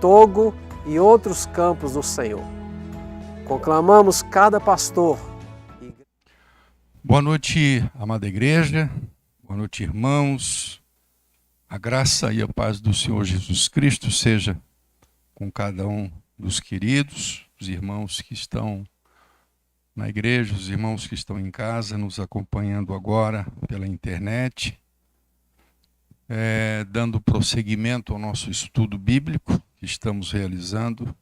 Togo e outros campos do Senhor. Conclamamos cada pastor. Boa noite, amada igreja. Boa noite, irmãos. A graça e a paz do Senhor Jesus Cristo seja com cada um dos queridos, os irmãos que estão na igreja, os irmãos que estão em casa, nos acompanhando agora pela internet, dando prosseguimento ao nosso estudo bíblico que estamos realizando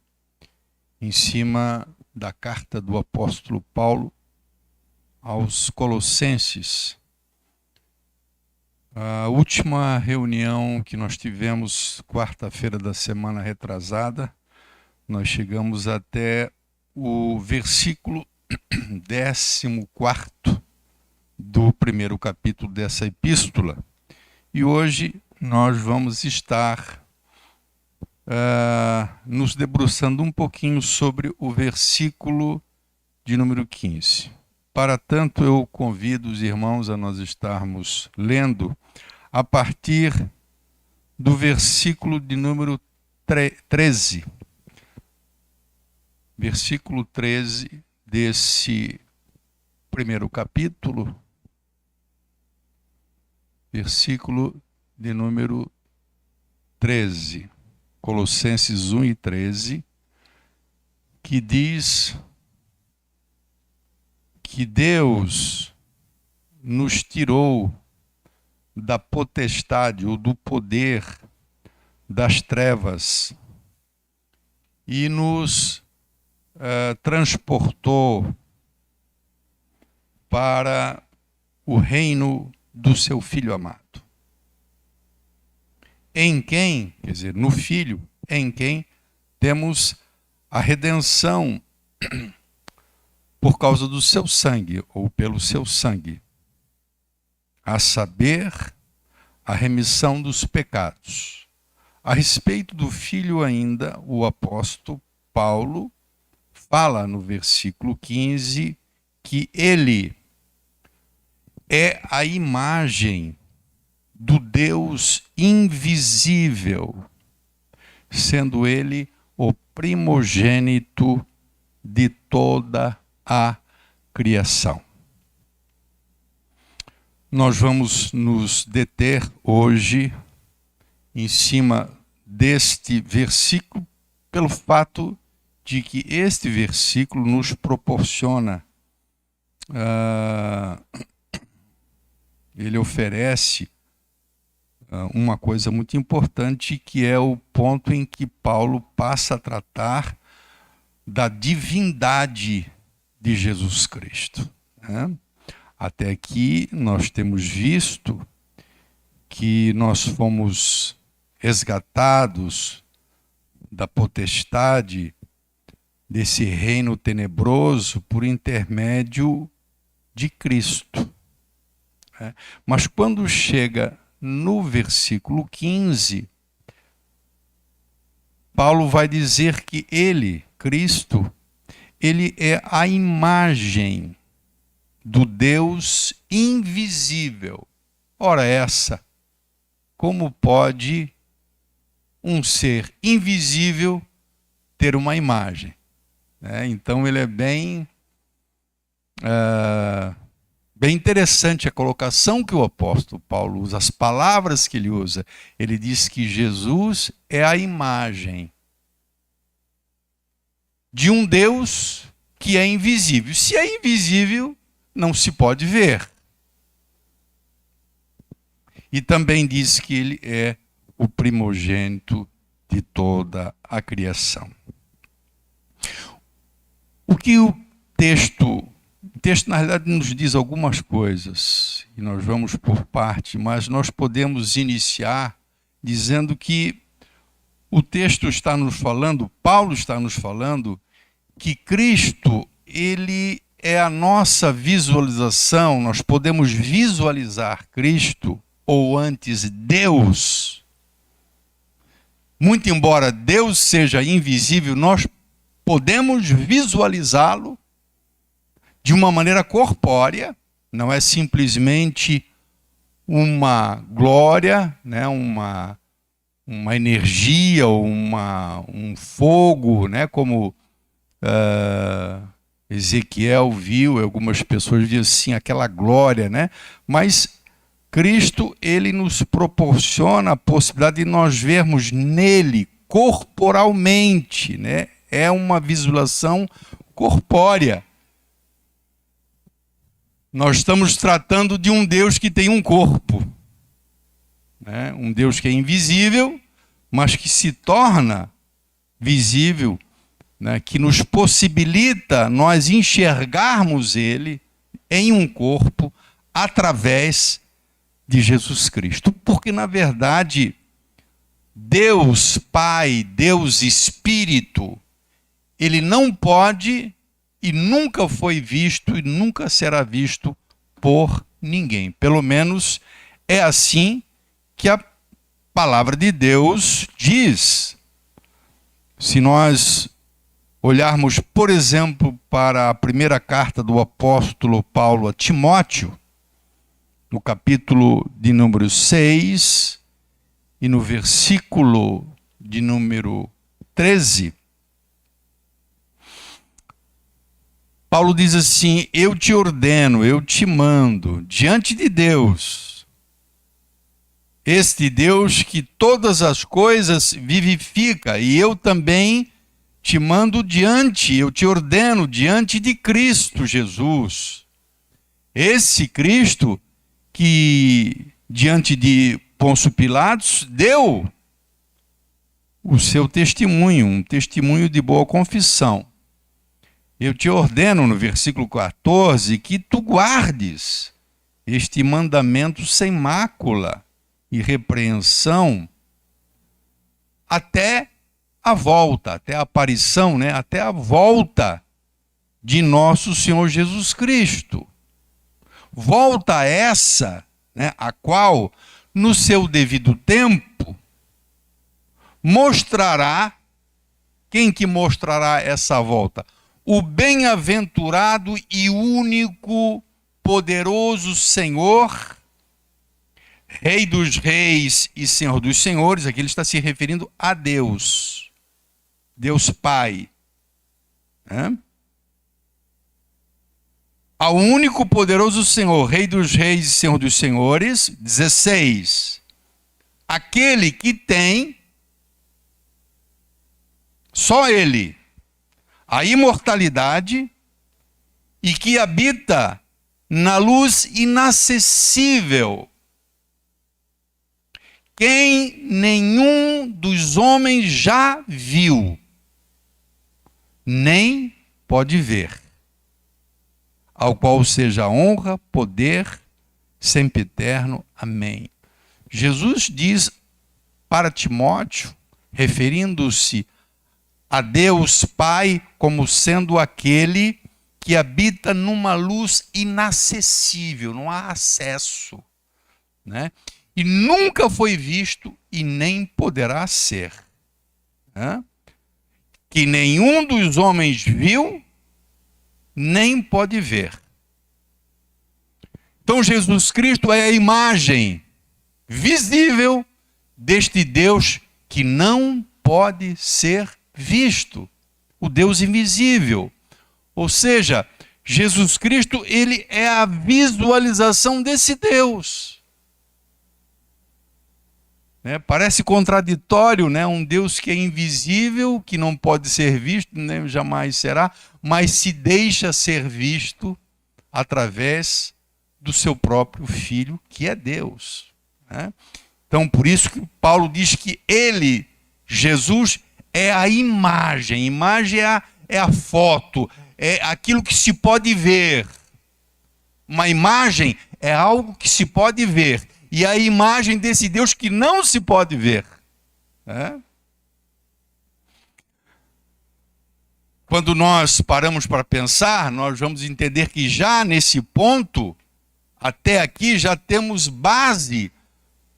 em cima da carta do apóstolo Paulo aos Colossenses. A última reunião que nós tivemos, quarta-feira da semana retrasada, nós chegamos até o versículo 14º do primeiro capítulo dessa epístola. E hoje nós vamos estar nos debruçando um pouquinho sobre o versículo de número 15. Para tanto, eu convido os irmãos a nós estarmos lendo a partir do versículo de número 13. Versículo 13 desse primeiro capítulo, versículo de número 13, Colossenses 1 e 13, que diz que Deus nos tirou da potestade ou do poder das trevas e nos transportou para o reino do seu Filho amado. Em quem, quer dizer, no Filho, em quem temos a redenção por causa do seu sangue, ou pelo seu sangue, a saber, a remissão dos pecados. A respeito do Filho ainda, o apóstolo Paulo fala no versículo 15 que ele é a imagem do Deus invisível, sendo ele o primogênito de toda a criação. Nós vamos nos deter hoje em cima deste versículo pelo fato de que este versículo nos proporciona, ele oferece uma coisa muito importante, que é o ponto em que Paulo passa a tratar da divindade de Jesus Cristo. Até aqui nós temos visto que nós fomos resgatados da potestade desse reino tenebroso por intermédio de Cristo. Mas quando chega no versículo 15, Paulo vai dizer que ele, Cristo, ele é a imagem do Deus invisível. Ora essa, como pode um ser invisível ter uma imagem? Então ele é bem interessante a colocação que o apóstolo Paulo usa, as palavras que ele usa. Ele diz que Jesus é a imagem de um Deus que é invisível. Se é invisível, não se pode ver. E também diz que ele é o primogênito de toda a criação. O que o texto, na realidade, nos diz algumas coisas, e nós vamos por parte, mas nós podemos iniciar dizendo que o texto está nos falando, Paulo está nos falando, que Cristo, ele é a nossa visualização, nós podemos visualizar Cristo, ou antes Deus. Muito embora Deus seja invisível, nós podemos visualizá-lo de uma maneira corpórea, não é simplesmente uma glória, né, uma energia, um fogo, né? Como Ezequiel viu, algumas pessoas dizem assim, aquela glória, né? Mas Cristo, ele nos proporciona a possibilidade de nós vermos nele corporalmente, né? É uma visualização corpórea. Nós estamos tratando de um Deus que tem um corpo, né? Um Deus que é invisível, mas que se torna visível, né? Que nos possibilita nós enxergarmos ele em um corpo através de Jesus Cristo. Porque, na verdade, Deus Pai, Deus Espírito, ele não pode e nunca foi visto e nunca será visto por ninguém. Pelo menos é assim que a palavra de Deus diz. Se nós olharmos, por exemplo, para a primeira carta do apóstolo Paulo a Timóteo, no capítulo de número 6 e no versículo de número 13, Paulo diz assim: eu te ordeno, eu te mando, diante de Deus, este Deus que todas as coisas vivifica, e eu também te mando eu te ordeno diante de Cristo Jesus. Esse Cristo que, diante de Pôncio Pilatos, deu o seu testemunho, um testemunho de boa confissão. Eu te ordeno, no versículo 14, que tu guardes este mandamento sem mácula e repreensão até a volta, até a aparição, né? Até a volta de nosso Senhor Jesus Cristo. Volta essa, né, a qual, no seu devido tempo, mostrará, quem que mostrará essa volta? O bem-aventurado e único, poderoso Senhor, Rei dos reis e Senhor dos senhores. Aqui ele está se referindo a Deus, Deus Pai, né? Ao único poderoso Senhor, Rei dos reis e Senhor dos senhores. 16. Aquele que tem, só ele, a imortalidade e que habita na luz inacessível, quem nenhum dos homens já viu, nem pode ver, ao qual seja honra, poder, sempiterno. Amém. Jesus diz para Timóteo, referindo-se a Deus Pai como sendo aquele que habita numa luz inacessível, não há acesso, né? E nunca foi visto e nem poderá ser, né? Que nenhum dos homens viu, nem pode ver. Então Jesus Cristo é a imagem visível deste Deus que não pode ser visto, o Deus invisível. Ou seja, Jesus Cristo, ele é a visualização desse Deus. Parece contraditório, né? Um Deus que é invisível, que não pode ser visto, nem jamais será, mas se deixa ser visto através do seu próprio Filho, que é Deus, né? Então, por isso que Paulo diz que ele, Jesus, é a imagem. Imagem é a foto, é aquilo que se pode ver. Uma imagem é algo que se pode ver. E a imagem desse Deus que não se pode ver. Quando nós paramos para pensar, nós vamos entender que já nesse ponto, até aqui, já temos base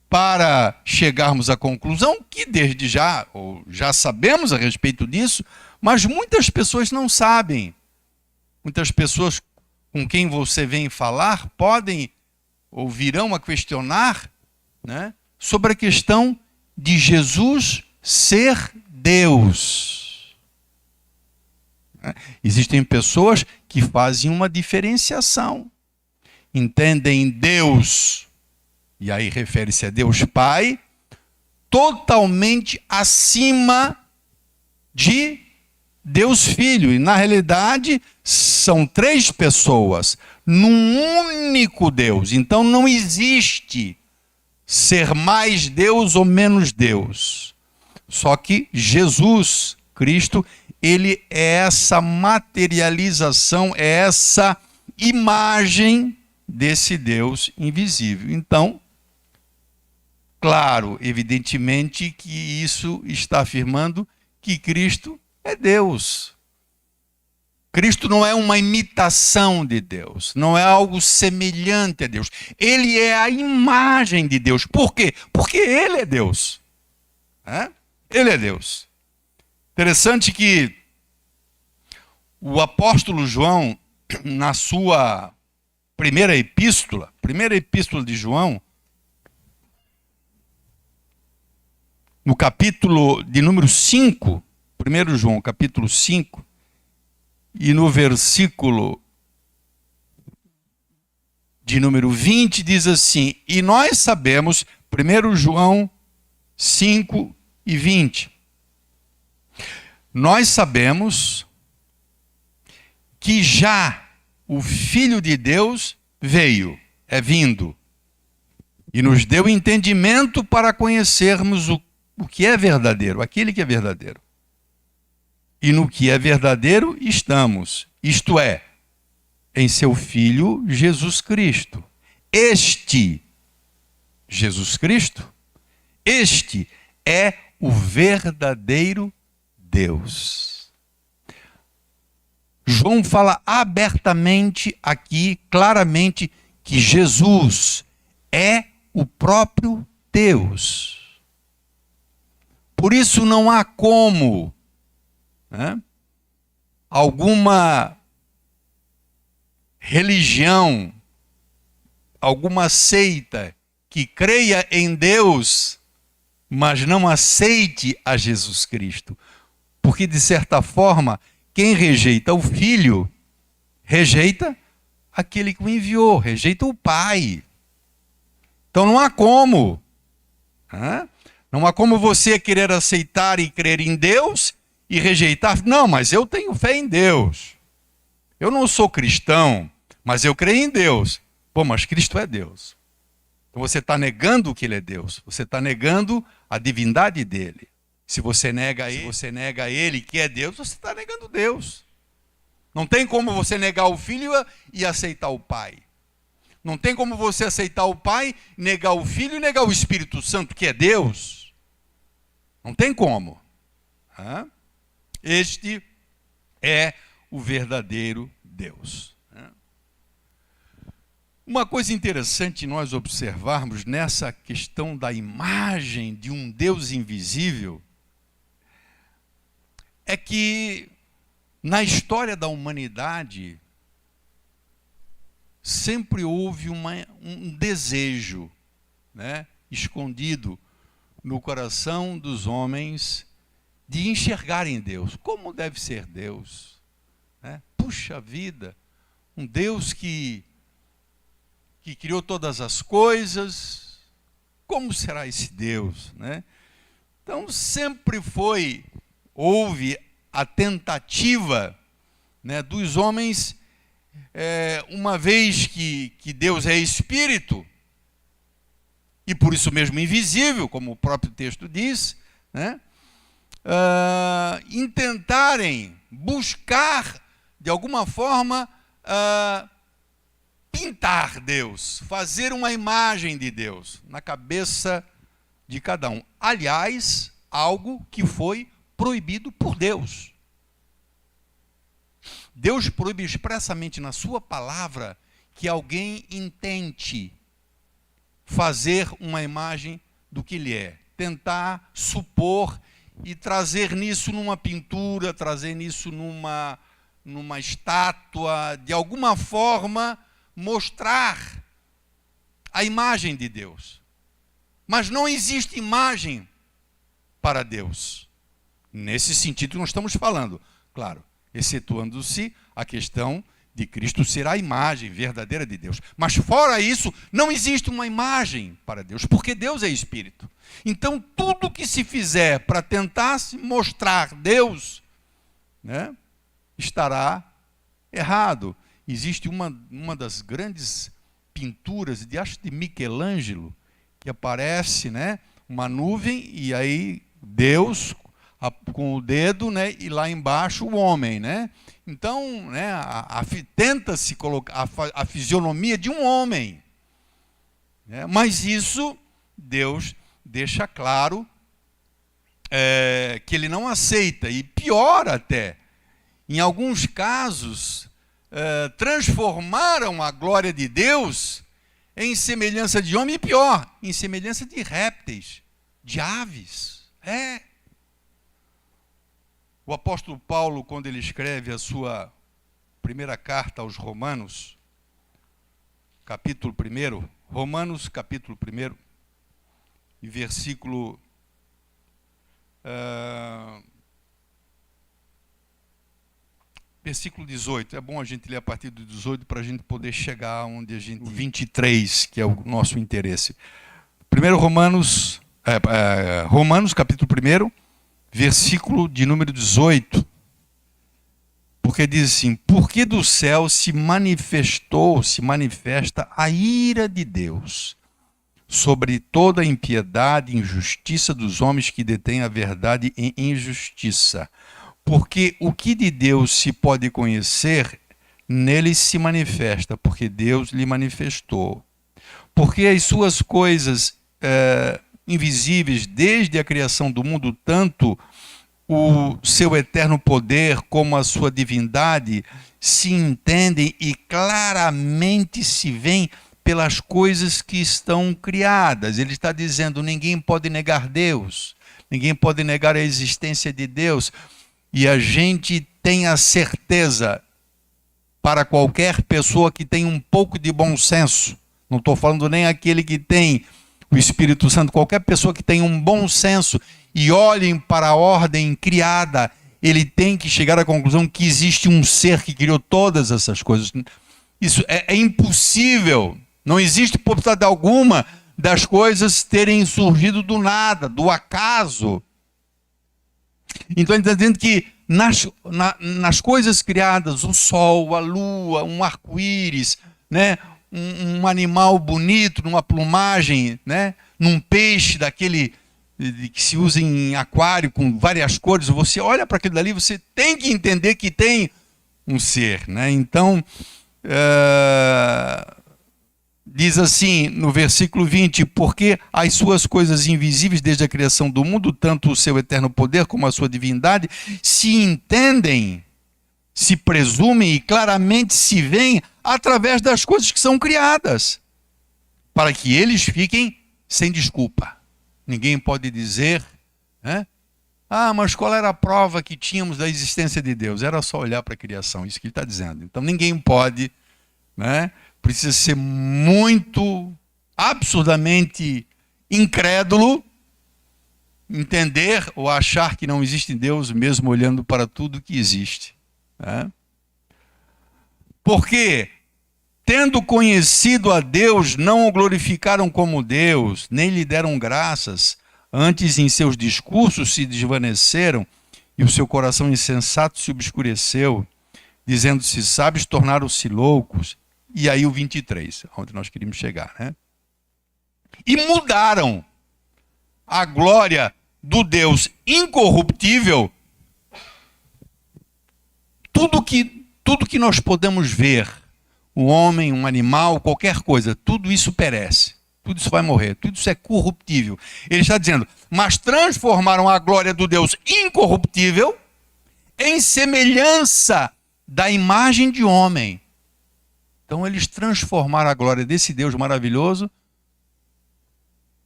para chegarmos à conclusão que desde já, ou já sabemos a respeito disso, mas muitas pessoas não sabem. Muitas pessoas com quem você vem falar podem ou virão a questionar, né, sobre a questão de Jesus ser Deus. Existem pessoas que fazem uma diferenciação. Entendem Deus, e aí refere-se a Deus Pai, totalmente acima de Deus Filho. E na realidade são três pessoas num único Deus. Então não existe ser mais Deus ou menos Deus. Só que Jesus Cristo, ele é essa materialização, é essa imagem desse Deus invisível. Então, claro, evidentemente que isso está afirmando que Cristo é Deus. Cristo não é uma imitação de Deus, não é algo semelhante a Deus. Ele é a imagem de Deus. Por quê? Porque Ele é Deus. Ele é Deus. Interessante que o apóstolo João, na sua primeira epístola de João, no capítulo de número 5, 1 João, capítulo 5, e no versículo de número 20, diz assim: e nós sabemos, 1 João 5 e 20, nós sabemos que já o Filho de Deus veio, é vindo, e nos deu entendimento para conhecermos o que é verdadeiro, aquele que é verdadeiro. E no que é verdadeiro estamos, isto é, em seu Filho Jesus Cristo. Este, Jesus Cristo, este é o verdadeiro Deus. João fala abertamente aqui, claramente, que Jesus é o próprio Deus. Por isso não há como alguma religião, alguma seita que creia em Deus, mas não aceite a Jesus Cristo. Porque, de certa forma, quem rejeita o Filho, rejeita aquele que o enviou, rejeita o Pai. Então não há como. Não há como você querer aceitar e crer em Deus e rejeitar. Não, mas eu tenho fé em Deus. Eu não sou cristão, mas eu creio em Deus. Pô, mas Cristo é Deus. Então você está negando que Ele é Deus. Você está negando a divindade dEle. Se você nega Ele que é Deus, você está negando Deus. Não tem como você negar o Filho e aceitar o Pai. Não tem como você aceitar o Pai, negar o Filho e negar o Espírito Santo, que é Deus. Não tem como. Este é o verdadeiro Deus. Uma coisa interessante nós observarmos nessa questão da imagem de um Deus invisível é que na história da humanidade sempre houve um desejo, escondido no coração dos homens de enxergarem Deus. Como deve ser Deus? Puxa vida, um Deus que criou todas as coisas, como será esse Deus? Então sempre houve a tentativa dos homens, uma vez que Deus é Espírito, e por isso mesmo invisível, como o próprio texto diz, intentarem buscar, de alguma forma, pintar Deus, fazer uma imagem de Deus na cabeça de cada um. Aliás, algo que foi proibido por Deus. Deus proíbe expressamente na sua palavra que alguém intente fazer uma imagem do que Ele é. Tentar supor e trazer nisso numa pintura, trazer nisso numa estátua, de alguma forma mostrar a imagem de Deus. Mas não existe imagem para Deus. Nesse sentido nós estamos falando, claro, excetuando-se a questão de Cristo ser a imagem verdadeira de Deus. Mas fora isso, não existe uma imagem para Deus, porque Deus é Espírito. Então, tudo que se fizer para tentar se mostrar Deus, né, estará errado. Existe uma das grandes pinturas, acho de Michelangelo, que aparece, né, uma nuvem e aí Deus com o dedo, né, e lá embaixo o homem, né? Então, né, tenta-se colocar a fisionomia de um homem, né? Mas isso Deus deixa claro que ele não aceita, e pior até, em alguns casos, transformaram a glória de Deus em semelhança de homem, e pior, em semelhança de répteis, de aves. O apóstolo Paulo, quando ele escreve a sua primeira carta aos Romanos, capítulo 1, Romanos capítulo 1, e versículo versículo 18, é bom a gente ler a partir do 18 para a gente poder chegar onde a gente... 23, que é o nosso interesse. Primeiro Romanos capítulo 1, versículo de número 18, porque diz assim: porque do céu se manifesta a ira de Deus sobre toda a impiedade e injustiça dos homens que detêm a verdade em injustiça. Porque o que de Deus se pode conhecer, nele se manifesta, porque Deus lhe manifestou. Porque as suas coisas invisíveis desde a criação do mundo, tanto o seu eterno poder como a sua divindade, se entendem e claramente se veem pelas coisas que estão criadas. Ele está dizendo, ninguém pode negar Deus, ninguém pode negar a existência de Deus, e a gente tem a certeza, para qualquer pessoa que tem um pouco de bom senso, não estou falando nem aquele que tem o Espírito Santo, qualquer pessoa que tem um bom senso e olhem para a ordem criada, ele tem que chegar à conclusão que existe um ser que criou todas essas coisas. Isso é impossível. Não existe possibilidade alguma das coisas terem surgido do nada, do acaso. Então ele está dizendo que nas coisas criadas, o sol, a lua, um arco-íris, né, um animal bonito, numa plumagem, né, num peixe daquele que se usa em aquário com várias cores, você olha para aquilo dali, você tem que entender que tem um ser, né? Então, diz assim no versículo 20, porque as suas coisas invisíveis desde a criação do mundo, tanto o seu eterno poder como a sua divindade, se entendem, se presumem e claramente se veem através das coisas que são criadas, para que eles fiquem sem desculpa. Ninguém pode dizer, né? Mas qual era a prova que tínhamos da existência de Deus? Era só olhar para a criação, isso que ele está dizendo. Então ninguém pode, né? Precisa ser muito, absurdamente incrédulo, entender ou achar que não existe Deus, mesmo olhando para tudo que existe. Né? Porque, tendo conhecido a Deus, não o glorificaram como Deus, nem lhe deram graças, antes em seus discursos se desvaneceram e o seu coração insensato se obscureceu, dizendo-se sábios, tornaram-se loucos. E aí o 23, onde nós queríamos chegar, né? E mudaram a glória do Deus incorruptível. Tudo que nós podemos ver, um homem, um animal, qualquer coisa, tudo isso perece, tudo isso vai morrer, tudo isso é corruptível. Ele está dizendo, mas transformaram a glória do Deus incorruptível em semelhança da imagem de homem. Então eles transformaram a glória desse Deus maravilhoso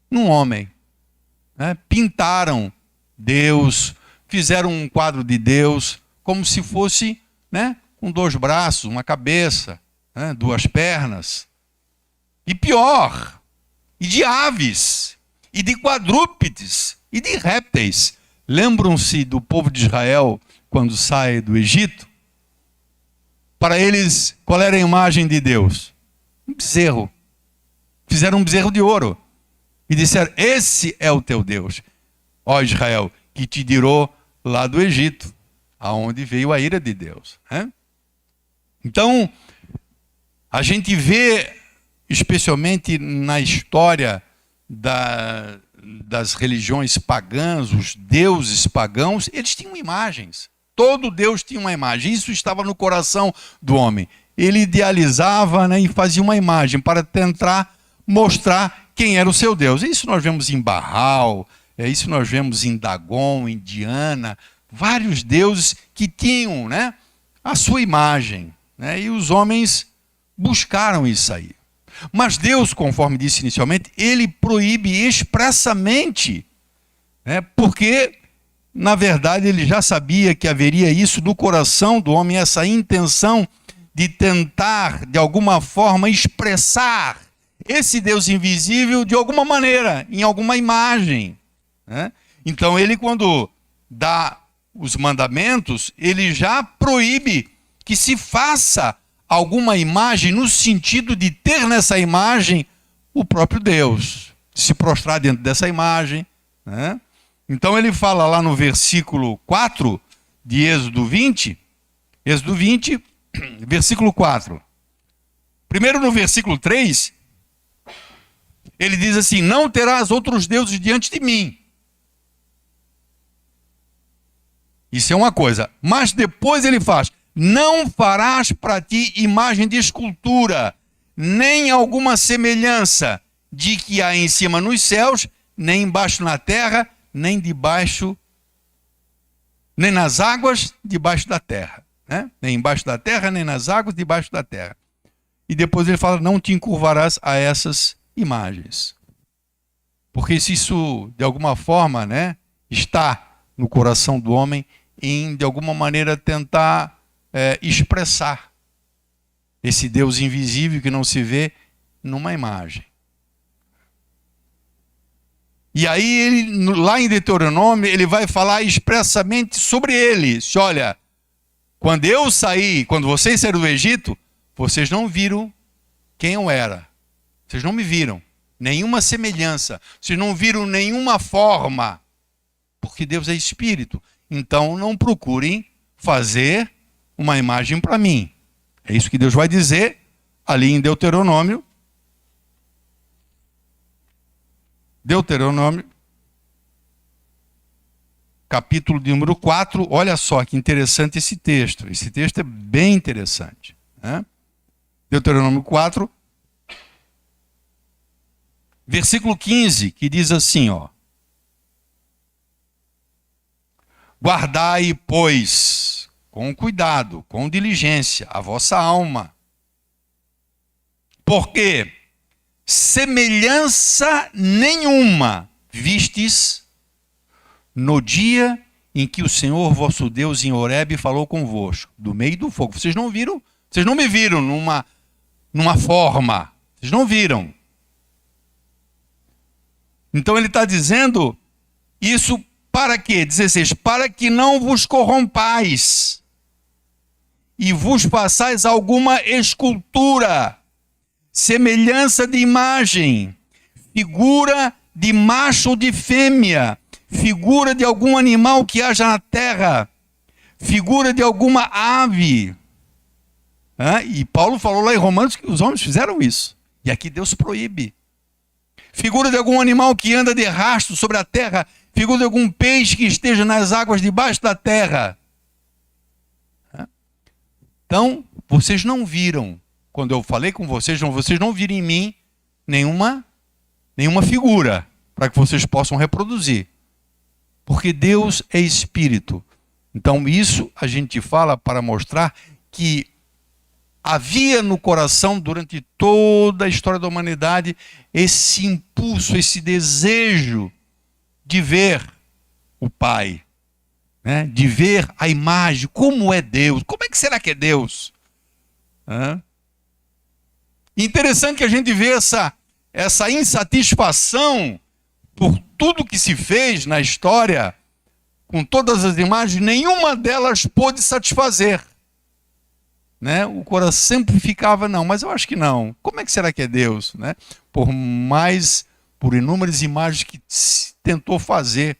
num homem. Né? Pintaram Deus, fizeram um quadro de Deus como se fosse, né, com 2 braços, uma cabeça, né, 2 pernas. E pior, e de aves, e de quadrúpedes, e de répteis. Lembram-se do povo de Israel quando sai do Egito? Para eles, qual era a imagem de Deus? Um bezerro. Fizeram um bezerro de ouro. E disseram, esse é o teu Deus, ó Israel, que te tirou lá do Egito, aonde veio a ira de Deus. Então, a gente vê, especialmente na história das religiões pagãs, os deuses pagãos, eles tinham imagens. Todo Deus tinha uma imagem. Isso estava no coração do homem. Ele idealizava, né, e fazia uma imagem para tentar mostrar quem era o seu Deus. Isso nós vemos em Baal, isso nós vemos em Dagon, em Diana, vários deuses que tinham, né, a sua imagem. Né, e os homens buscaram isso aí. Mas Deus, conforme disse inicialmente, ele proíbe expressamente, né, porque, na verdade, ele já sabia que haveria isso no coração do homem, essa intenção de tentar, de alguma forma, expressar esse Deus invisível de alguma maneira, em alguma imagem. Né? Então, ele, quando dá os mandamentos, ele já proíbe que se faça alguma imagem no sentido de ter nessa imagem o próprio Deus, se prostrar dentro dessa imagem. Né? Então ele fala lá no versículo 4 de Êxodo 20, versículo 4. Primeiro no versículo 3, ele diz assim, não terás outros deuses diante de mim. Isso é uma coisa. Mas depois ele faz, não farás para ti imagem de escultura, nem alguma semelhança de que há em cima nos céus, nem embaixo na terra, nem debaixo, nem nas águas debaixo da terra. Né? Nem embaixo da terra, nem nas águas debaixo da terra. E depois ele fala, não te encurvarás a essas imagens. Porque se isso, de alguma forma, né, está no coração do homem, em, de alguma maneira, tentar expressar esse Deus invisível que não se vê numa imagem. E aí, ele, lá em Deuteronômio, ele vai falar expressamente sobre ele. Se olha, quando eu saí, quando vocês saíram do Egito, vocês não viram quem eu era. Vocês não me viram. Nenhuma semelhança. Vocês não viram nenhuma forma. Porque Deus é espírito. Então não procurem fazer uma imagem para mim. É isso que Deus vai dizer ali em Deuteronômio. Deuteronômio, capítulo de número 4. Olha só que interessante esse texto. Esse texto é bem interessante. Né? Deuteronômio 4, versículo 15, que diz assim, ó. Guardai, pois, com cuidado, com diligência, a vossa alma. Porque semelhança nenhuma vistes no dia em que o Senhor vosso Deus em Horebe falou convosco, do meio do fogo. Vocês não viram? Vocês não me viram numa forma. Vocês não viram. Então ele está dizendo isso para quê? 16. Para que não vos corrompais e vos façais alguma escultura, semelhança de imagem, figura de macho ou de fêmea, figura de algum animal que haja na terra, figura de alguma ave. E Paulo falou lá em Romanos que os homens fizeram isso. E aqui Deus proíbe. Figura de algum animal que anda de rastro sobre a terra, figura de algum peixe que esteja nas águas debaixo da terra. Então, vocês não viram, quando eu falei com vocês não viram em mim nenhuma figura para que vocês possam reproduzir. Porque Deus é espírito. Então, isso a gente fala para mostrar que havia no coração, durante toda a história da humanidade, esse impulso, esse desejo de ver o Pai, né? De ver a imagem, como é Deus, como é que será que é Deus? Interessante que a gente vê essa insatisfação por tudo que se fez na história, com todas as imagens, nenhuma delas pôde satisfazer. Né? O coração sempre ficava, não, mas eu acho que não. Como é que será que é Deus? Né? Por inúmeras imagens que se tentou fazer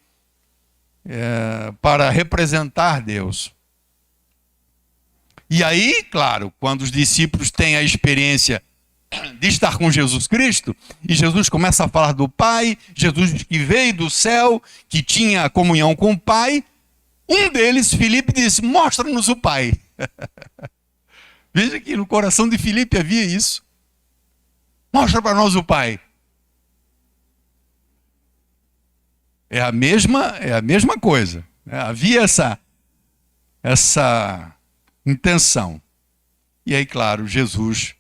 para representar Deus. E aí, claro, quando os discípulos têm a experiência de estar com Jesus Cristo, e Jesus começa a falar do Pai, Jesus que veio do céu, que tinha comunhão com o Pai, um deles, Filipe, disse, mostra-nos o Pai. Veja que no coração de Filipe havia isso. Mostra para nós o Pai. É a mesma coisa. Havia essa intenção. E aí, claro, Jesus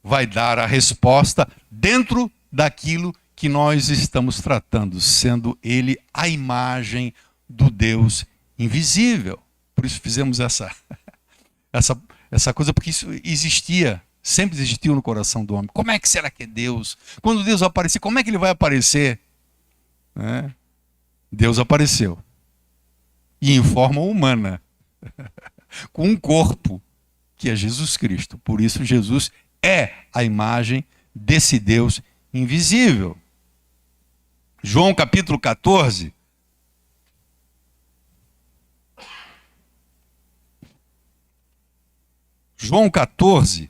vai dar a resposta dentro daquilo que nós estamos tratando, sendo Ele a imagem do Deus invisível. Por isso fizemos essa coisa, porque isso existia, sempre existiu no coração do homem. Como é que será que é Deus? Quando Deus aparecer, como é que Ele vai aparecer? Deus apareceu. E em forma humana. Com um corpo, que é Jesus Cristo. Por isso Jesus é a imagem desse Deus invisível. João capítulo 14. João 14.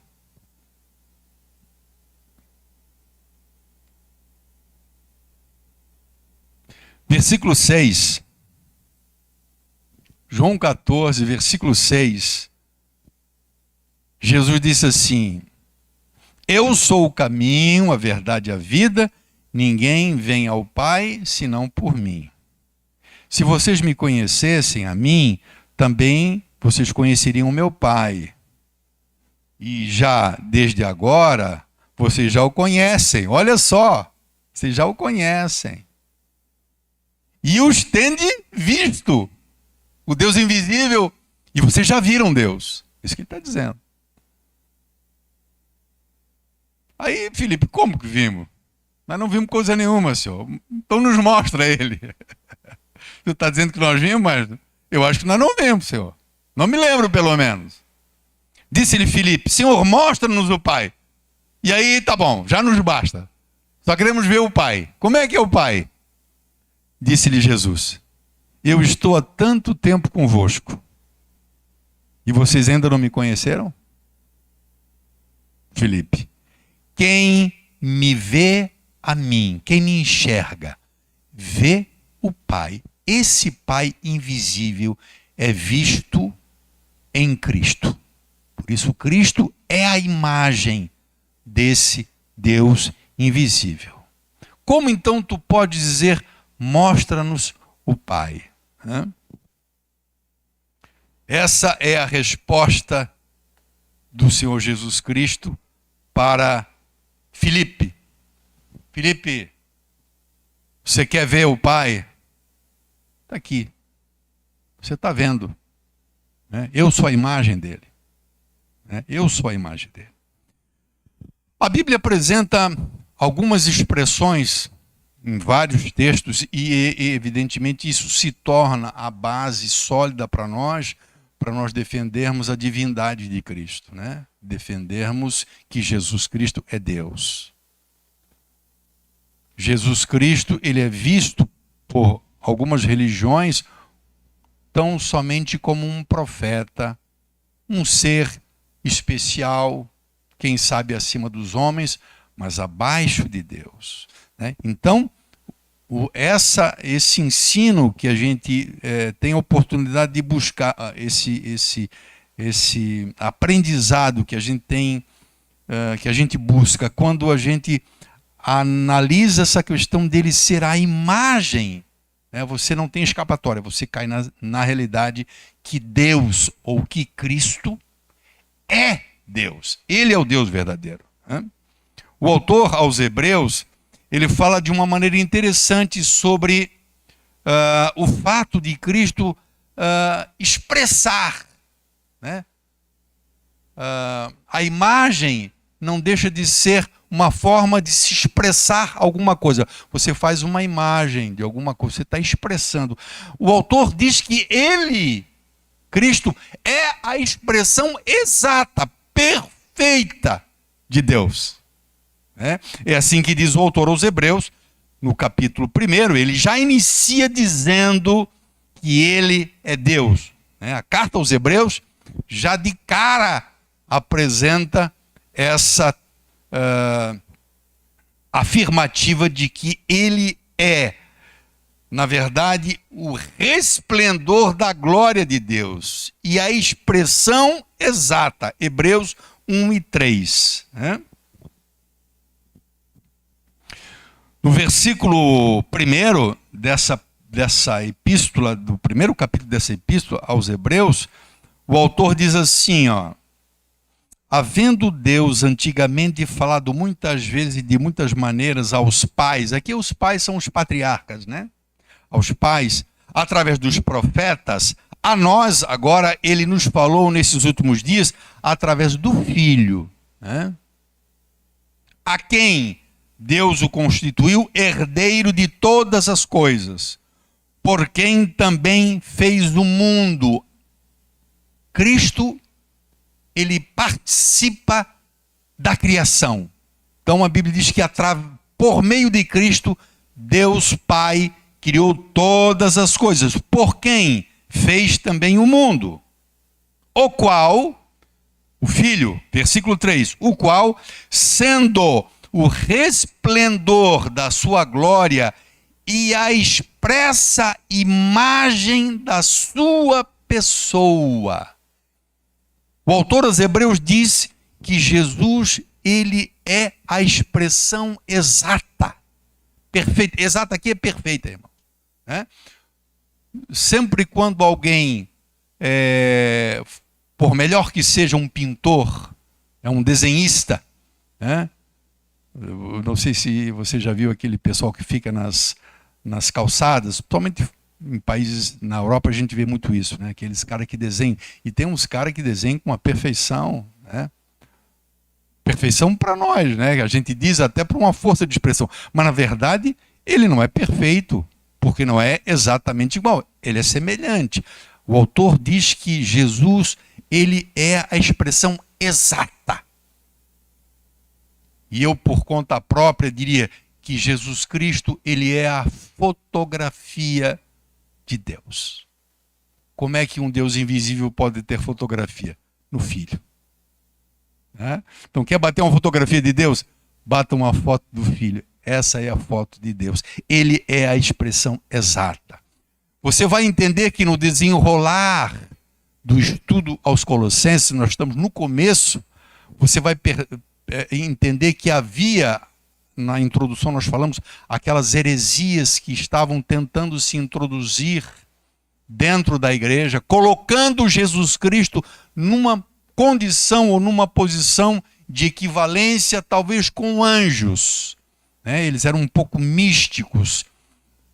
Versículo 6. João 14, versículo 6. Jesus disse assim: eu sou o caminho, a verdade e a vida, ninguém vem ao Pai senão por mim. Se vocês me conhecessem a mim, também vocês conheceriam o meu Pai. E já desde agora, vocês já o conhecem. Olha só, vocês já o conhecem. E os tende visto, o Deus invisível, e vocês já viram Deus. Isso que ele está dizendo. Aí, Filipe, como que vimos? Nós não vimos coisa nenhuma, Senhor. Então nos mostra Ele. Tu está dizendo que nós vimos, mas eu acho que nós não vimos, Senhor. Não me lembro, pelo menos. Disse-lhe Filipe, Senhor, mostra-nos o Pai. E aí, tá bom, já nos basta. Só queremos ver o Pai. Como é que é o Pai? Disse-lhe Jesus, eu estou há tanto tempo convosco, e vocês ainda não me conheceram? Filipe, quem me vê a mim, quem me enxerga, vê o Pai. Esse Pai invisível é visto em Cristo. Por isso, Cristo é a imagem desse Deus invisível. Como então tu podes dizer, mostra-nos o Pai? Essa é a resposta do Senhor Jesus Cristo para Filipe. Filipe, você quer ver o Pai? Está aqui. Você está vendo. Eu sou a imagem dele. Eu sou a imagem dele. A Bíblia apresenta algumas expressões em vários textos e evidentemente isso se torna a base sólida para nós defendermos a divindade de Cristo, defendermos que Jesus Cristo é Deus. Jesus Cristo, ele é visto por algumas religiões tão somente como um profeta, um ser especial, quem sabe acima dos homens, mas abaixo de Deus. Então, esse ensino que a gente tem a oportunidade de buscar, esse aprendizado que a gente tem, que a gente busca, quando a gente analisa essa questão dele ser a imagem, você não tem escapatória, você cai na realidade que Deus ou que Cristo é Deus. Ele é o Deus verdadeiro. O autor aos Hebreus, ele fala de uma maneira interessante sobre o fato de Cristo expressar. A imagem não deixa de ser uma forma de se expressar alguma coisa. Você faz uma imagem de alguma coisa, você está expressando. O autor diz que ele, Cristo, é a expressão exata, perfeita de Deus. É assim que diz o autor aos Hebreus, no capítulo 1, ele já inicia dizendo que ele é Deus. A carta aos Hebreus já de cara apresenta essa afirmativa de que ele é, na verdade, o resplendor da glória de Deus e a expressão exata. Hebreus 1:3. No versículo 1 dessa epístola, do primeiro capítulo dessa epístola aos Hebreus, o autor diz assim, havendo Deus antigamente falado muitas vezes e de muitas maneiras aos pais, aqui os pais são os patriarcas, aos pais, através dos profetas, a nós agora ele nos falou nesses últimos dias através do Filho, a quem Deus o constituiu herdeiro de todas as coisas, por quem também fez o mundo. Cristo, ele participa da criação. Então a Bíblia diz que por meio de Cristo, Deus Pai criou todas as coisas, por quem fez também o mundo, o qual, o Filho, versículo 3, o qual, sendo o resplendor da sua glória e a expressa imagem da sua pessoa. O autor aos Hebreus diz que Jesus, ele é a expressão exata. Perfeita. Exata aqui é perfeita, irmão. Sempre quando alguém, por melhor que seja um pintor, um desenhista, eu não sei se você já viu aquele pessoal que fica nas calçadas, principalmente em países na Europa a gente vê muito isso, aqueles caras que desenham, e tem uns caras que desenham com uma perfeição, perfeição para nós, a gente diz até por uma força de expressão, mas na verdade ele não é perfeito, porque não é exatamente igual, ele é semelhante. O autor diz que Jesus, ele é a expressão exata. E eu, por conta própria, diria que Jesus Cristo, ele é a fotografia de Deus. Como é que um Deus invisível pode ter fotografia? No Filho. Então, quer bater uma fotografia de Deus? Bata uma foto do Filho. Essa é a foto de Deus. Ele é a expressão exata. Você vai entender que no desenrolar do estudo aos Colossenses, nós estamos no começo, você vai entender que havia, na introdução nós falamos, aquelas heresias que estavam tentando se introduzir dentro da igreja, colocando Jesus Cristo numa condição ou numa posição de equivalência talvez com anjos. Eles eram um pouco místicos,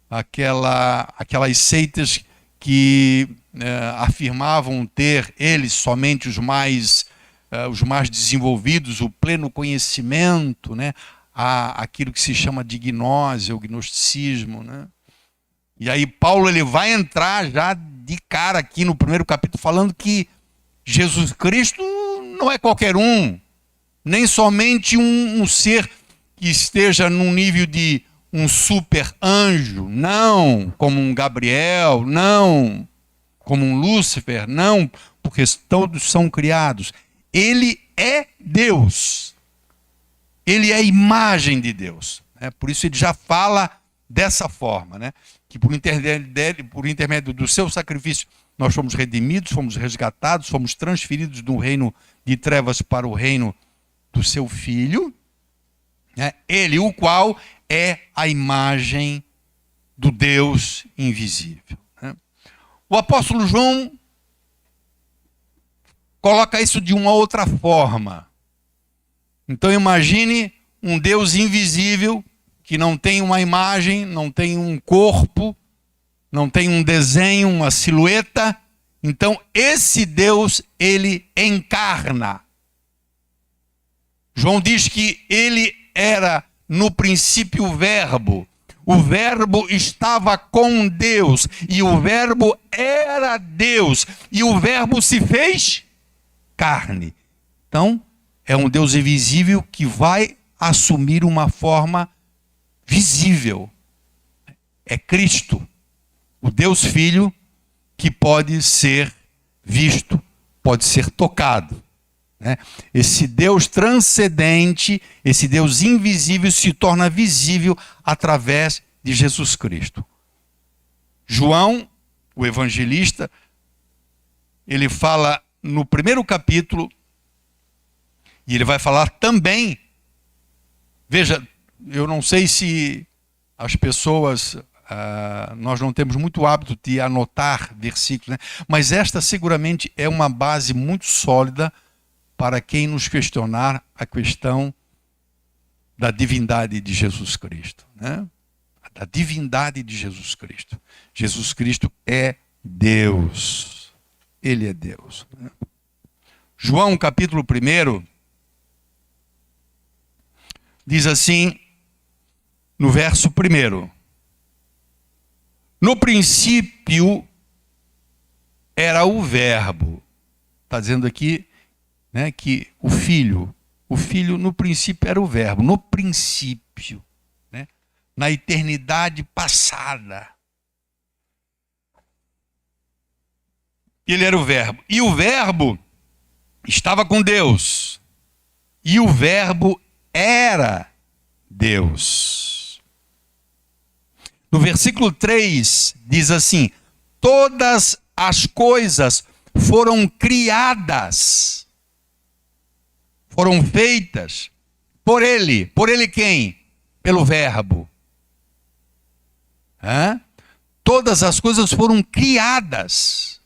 aquelas seitas que afirmavam ter eles somente os mais desenvolvidos, o pleno conhecimento, aquilo que se chama de gnose ou gnosticismo. E aí Paulo ele vai entrar já de cara aqui no primeiro capítulo falando que Jesus Cristo não é qualquer um, nem somente um ser que esteja num nível de um super anjo, não como um Gabriel, não como um Lúcifer, não, porque todos são criados. Ele é Deus. Ele é a imagem de Deus. Por isso ele já fala dessa forma, que por intermédio do seu sacrifício nós fomos redimidos, fomos resgatados, fomos transferidos do reino de trevas para o reino do seu Filho. Ele, o qual é a imagem do Deus invisível. O apóstolo João coloca isso de uma outra forma. Então imagine um Deus invisível que não tem uma imagem, não tem um corpo, não tem um desenho, uma silhueta. Então esse Deus, ele encarna. João diz que ele era no princípio o Verbo. O Verbo estava com Deus, e o Verbo era Deus, e o Verbo se fez carne. Então, é um Deus invisível que vai assumir uma forma visível. É Cristo, o Deus Filho, que pode ser visto, pode ser tocado. Esse Deus transcendente, esse Deus invisível se torna visível através de Jesus Cristo. João, o evangelista, ele fala no primeiro capítulo, e ele vai falar também, veja, eu não sei se as pessoas, nós não temos muito hábito de anotar versículos, né? Mas esta seguramente é uma base muito sólida para quem nos questionar a questão da divindade de Jesus Cristo, né? Da divindade de Jesus Cristo. Jesus Cristo é Deus. Ele é Deus, né? João, capítulo 1, diz assim, no verso 1: no princípio era o Verbo. Está dizendo aqui, né, que o Filho no princípio era o Verbo, no princípio, né, na eternidade passada. Ele era o Verbo, e o Verbo estava com Deus, e o Verbo era Deus. No versículo 3 diz assim: todas as coisas foram criadas, foram feitas por Ele. Por Ele quem? Pelo Verbo. Todas as coisas foram criadas.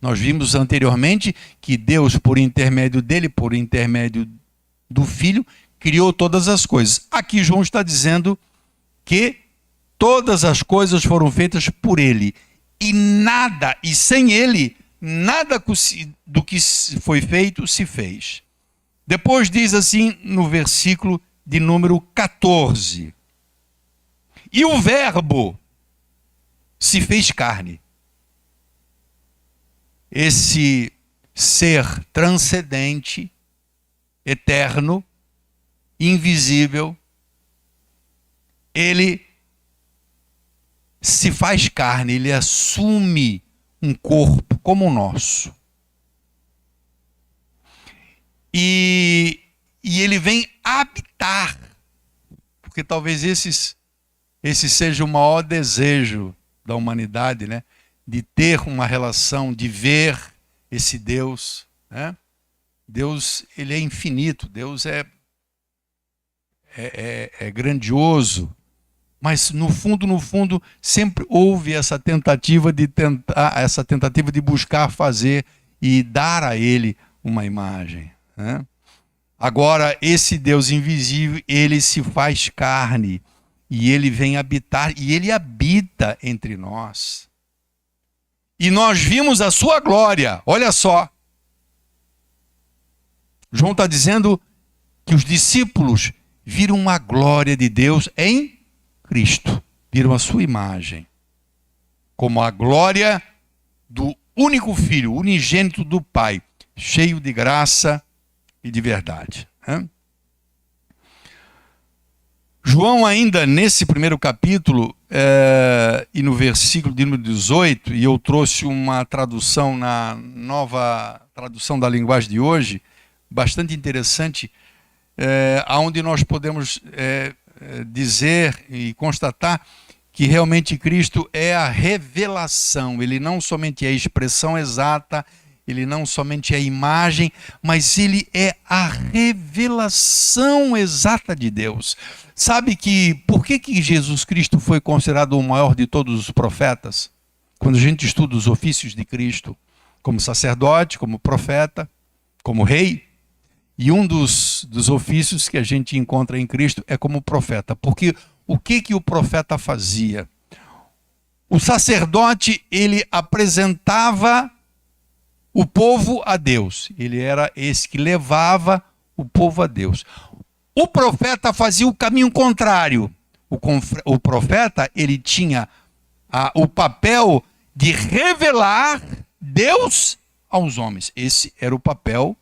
Nós vimos anteriormente que Deus, por intermédio dele, por intermédio do Filho, criou todas as coisas. Aqui João está dizendo que todas as coisas foram feitas por Ele. E nada, e sem Ele, nada do que foi feito se fez. Depois diz assim no versículo de número 14: e o Verbo se fez carne. Esse ser transcendente, eterno, invisível, ele se faz carne, ele assume um corpo como o nosso. E ele vem habitar, porque talvez esse seja o maior desejo da humanidade, né? De ter uma relação, de ver esse Deus, né? Deus, ele é infinito, Deus é grandioso, mas no fundo, sempre houve essa tentativa de buscar fazer e dar a ele uma imagem, né? Agora, esse Deus invisível, ele se faz carne, e ele vem habitar, e ele habita entre nós. E nós vimos a sua glória, olha só. João está dizendo que os discípulos viram a glória de Deus em Cristo, viram a sua imagem, como a glória do único Filho, unigênito do Pai, cheio de graça e de verdade. João, ainda nesse primeiro capítulo, e no versículo de número 18, e eu trouxe uma tradução na nova tradução da linguagem de hoje, bastante interessante, onde nós podemos dizer e constatar que realmente Cristo é a revelação. Ele não somente é a expressão exata, ele não somente é a imagem, mas ele é a revelação exata de Deus. Sabe por que Jesus Cristo foi considerado o maior de todos os profetas? Quando a gente estuda os ofícios de Cristo, como sacerdote, como profeta, como rei, e um dos ofícios que a gente encontra em Cristo é como profeta. Porque o que o profeta fazia? O sacerdote, ele apresentava o povo a Deus. Ele era esse que levava o povo a Deus. O profeta fazia o caminho contrário. O profeta, ele tinha o papel de revelar Deus aos homens. Esse era o papel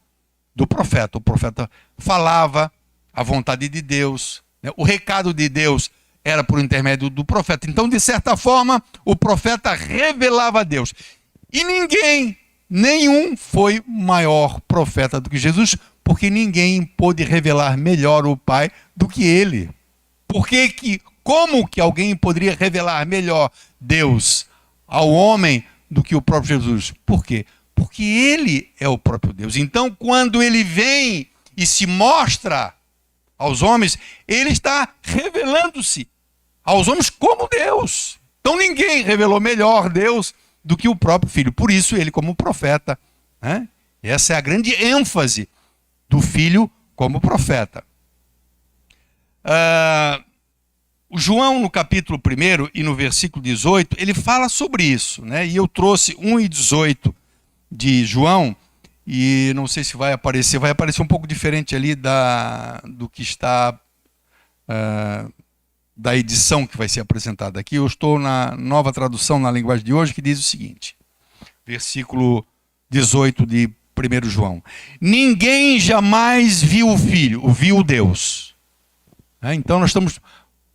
do profeta. O profeta falava a vontade de Deus, né? O recado de Deus era por intermédio do profeta. Então, de certa forma, o profeta revelava a Deus. E nenhum foi maior profeta do que Jesus, porque ninguém pôde revelar melhor o Pai do que ele. Como que alguém poderia revelar melhor Deus ao homem do que o próprio Jesus? Por quê? Porque ele é o próprio Deus. Então, quando ele vem e se mostra aos homens, ele está revelando-se aos homens como Deus. Então, ninguém revelou melhor Deus do que o próprio Filho. Por isso, ele como profeta, né? Essa é a grande ênfase do Filho como profeta. O João, no capítulo 1 e no versículo 18, ele fala sobre isso, né? E eu trouxe 1:18 de João, e não sei se vai aparecer um pouco diferente ali do que está da edição que vai ser apresentada aqui. Eu estou na Nova Tradução na linguagem de hoje, que diz o seguinte, versículo 18 de 1 João. Ninguém jamais viu o Filho, viu Deus. Então nós estamos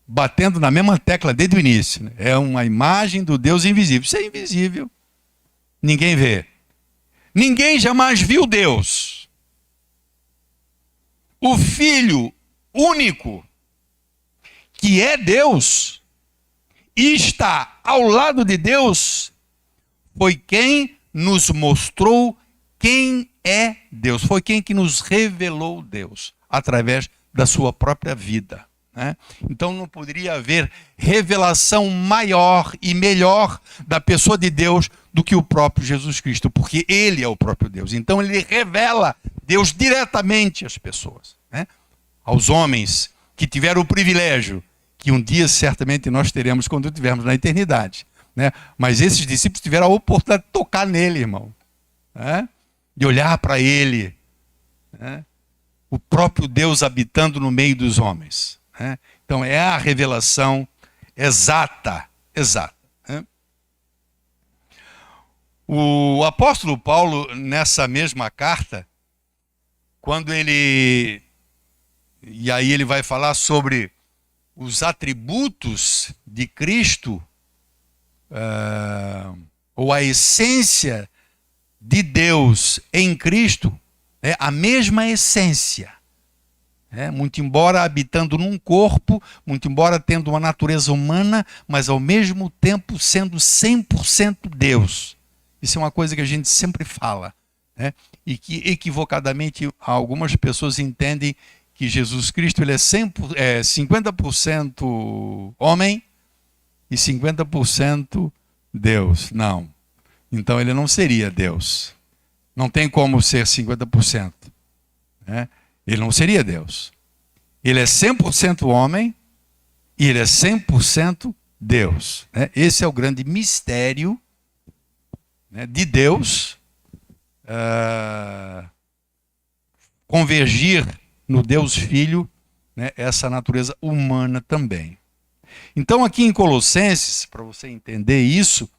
batendo na mesma tecla desde o início, né? É uma imagem do Deus invisível. Isso é invisível. Ninguém vê. Ninguém jamais viu Deus. O Filho único, que é Deus, e está ao lado de Deus, foi quem nos mostrou quem é Deus. Foi quem que nos revelou Deus, através da sua própria vida, né? Então não poderia haver revelação maior e melhor da pessoa de Deus do que o próprio Jesus Cristo, porque ele é o próprio Deus. Então ele revela Deus diretamente às pessoas, né? Aos homens que tiveram o privilégio, que um dia certamente nós teremos quando estivermos na eternidade, né? Mas esses discípulos tiveram a oportunidade de tocar nele, irmão, né? De olhar para ele, né? O próprio Deus habitando no meio dos homens, né? Então é a revelação exata, né? O apóstolo Paulo, nessa mesma carta, quando e aí ele vai falar sobre os atributos de Cristo, ou a essência de Deus em Cristo, é a mesma essência. Muito embora habitando num corpo, muito embora tendo uma natureza humana, mas ao mesmo tempo sendo 100% Deus. Isso é uma coisa que a gente sempre fala, né? E que equivocadamente algumas pessoas entendem que Jesus Cristo ele é 50% homem e 50% Deus. Não. Então ele não seria Deus. Não tem como ser 50%. Né? Ele não seria Deus. Ele é 100% homem e ele é 100% Deus. Né? Esse é o grande mistério, né, de Deus convergir no Deus Filho, né, essa natureza humana também. Então aqui em Colossenses, para você entender isso,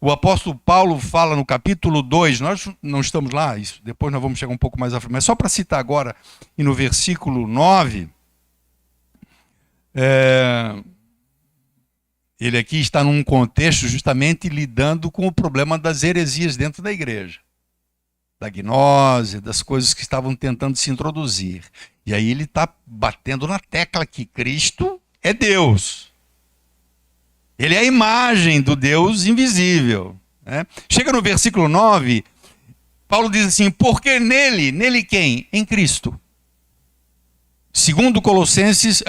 o apóstolo Paulo fala no capítulo 2, nós não estamos lá, isso, depois nós vamos chegar um pouco mais à frente, mas só para citar agora, e no versículo 9, ele aqui está num contexto justamente lidando com o problema das heresias dentro da igreja, da gnose, das coisas que estavam tentando se introduzir. E aí ele está batendo na tecla que Cristo é Deus. Ele é a imagem do Deus invisível, né? Chega no versículo 9, Paulo diz assim, porque nele quem? Em Cristo. Segundo Colossenses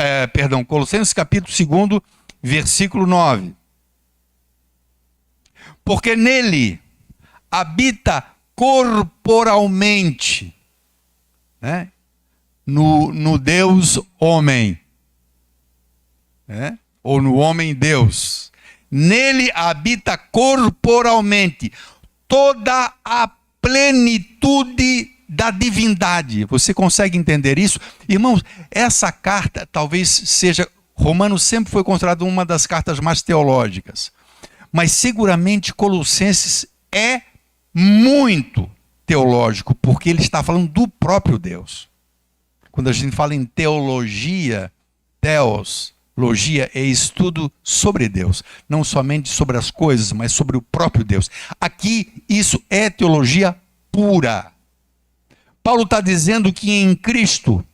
capítulo 2, versículo 9. Porque nele habita corporalmente, né? No Deus homem, né? Ou no homem Deus. Nele habita corporalmente toda a plenitude da divindade. Você consegue entender isso? Irmãos, essa carta talvez seja... Romanos sempre foi considerado uma das cartas mais teológicas. Mas seguramente Colossenses é muito teológico, porque ele está falando do próprio Deus. Quando a gente fala em teologia, teologia é estudo sobre Deus. Não somente sobre as coisas, mas sobre o próprio Deus. Aqui, isso é teologia pura. Paulo está dizendo que em Cristo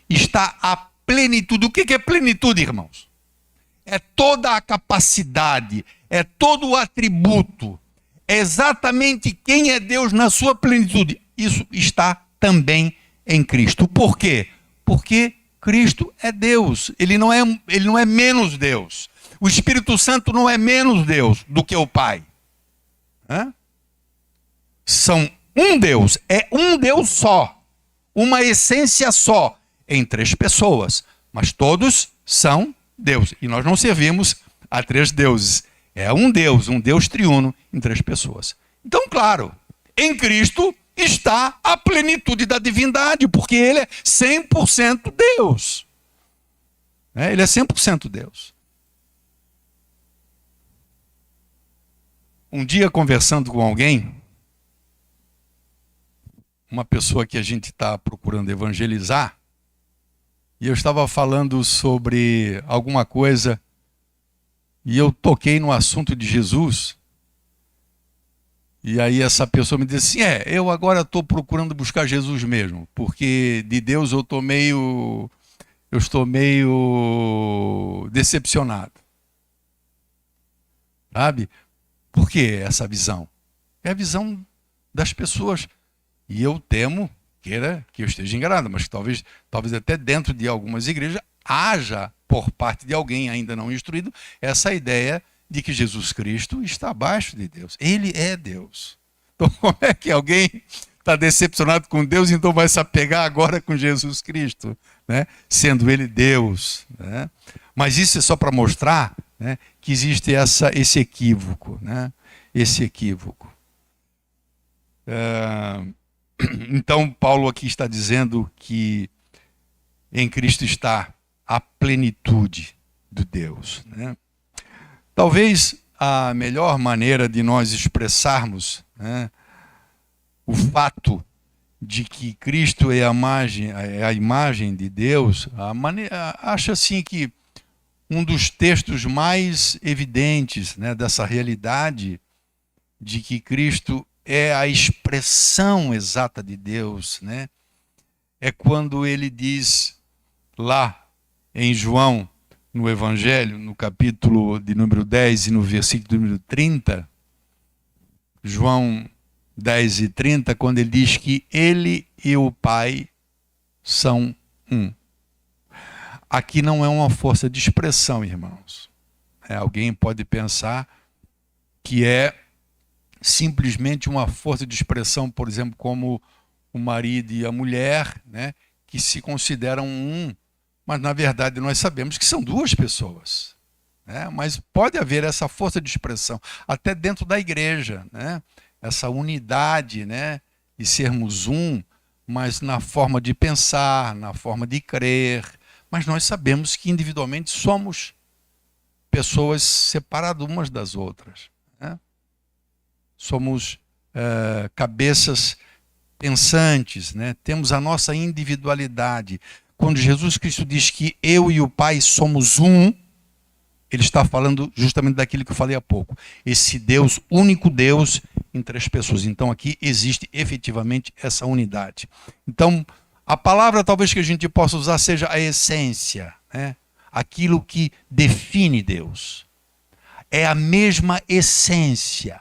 está a plenitude. O que é plenitude, irmãos? É toda a capacidade, é todo o atributo, é exatamente quem é Deus na sua plenitude. Isso está também em Cristo. Por quê? Porque Cristo é Deus, ele não é menos Deus. O Espírito Santo não é menos Deus do que o Pai. São um Deus, é um Deus só, uma essência só, em três pessoas, mas todos são Deus. E nós não servimos a três deuses. É um Deus triuno em três pessoas. Então, claro, em Cristo está a plenitude da divindade, porque ele é 100% Deus. Ele é 100% Deus. Um dia, conversando com alguém, uma pessoa que a gente está procurando evangelizar, e eu estava falando sobre alguma coisa, e eu toquei no assunto de Jesus, e aí essa pessoa me disse assim, eu agora estou procurando buscar Jesus mesmo, porque de Deus eu estou meio decepcionado. Sabe? Por que essa visão? É a visão das pessoas, e eu temo, queira que eu esteja enganado, mas talvez até dentro de algumas igrejas haja, por parte de alguém ainda não instruído, essa ideia de que Jesus Cristo está abaixo de Deus. Ele é Deus. Então, como é que alguém está decepcionado com Deus, então vai se apegar agora com Jesus Cristo, né? Sendo ele Deus, né? Mas isso é só para mostrar, né, que existe esse equívoco, né? Esse equívoco. Então, Paulo aqui está dizendo que em Cristo está a plenitude de Deus, né? Talvez a melhor maneira de nós expressarmos, né, o fato de que Cristo é a imagem de Deus, acho assim que um dos textos mais evidentes, né, dessa realidade de que Cristo é a expressão exata de Deus, né, é quando ele diz lá em João, no Evangelho, no capítulo de número 10 e no versículo número 30, João 10 e 30, quando ele diz que ele e o Pai são um. Aqui não é uma força de expressão, irmãos. Alguém pode pensar que é simplesmente uma força de expressão, por exemplo, como o marido e a mulher, né, que se consideram um. Mas, na verdade, nós sabemos que são duas pessoas, né? Mas pode haver essa força de expressão, até dentro da igreja, né? Essa unidade, né? E sermos um, mas na forma de pensar, na forma de crer. Mas nós sabemos que individualmente somos pessoas separadas umas das outras, né? Somos cabeças pensantes, né? Temos a nossa individualidade. Quando Jesus Cristo diz que eu e o Pai somos um, ele está falando justamente daquilo que eu falei há pouco. Esse Deus, único Deus em três pessoas. Então aqui existe efetivamente essa unidade. Então a palavra talvez que a gente possa usar seja a essência, né? Aquilo que define Deus. É a mesma essência.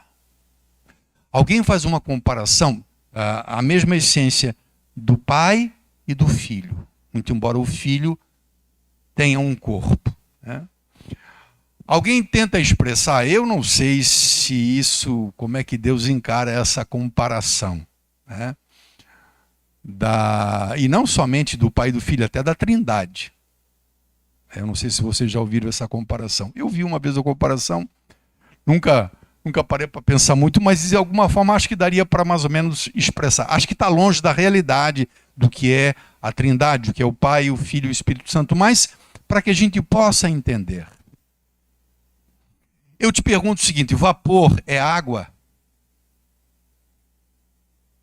Alguém faz uma comparação, a mesma essência do Pai e do Filho. Muito embora o Filho tenha um corpo, né? Alguém tenta expressar, eu não sei se isso, como é que Deus encara essa comparação, né? E não somente do Pai e do Filho, até da Trindade. Eu não sei se vocês já ouviram essa comparação. Eu vi uma vez a comparação, nunca Nunca parei para pensar muito, mas de alguma forma acho que daria para mais ou menos expressar. Acho que está longe da realidade do que é a Trindade, do que é o Pai, o Filho e o Espírito Santo, mas para que a gente possa entender. Eu te pergunto o seguinte: vapor é água?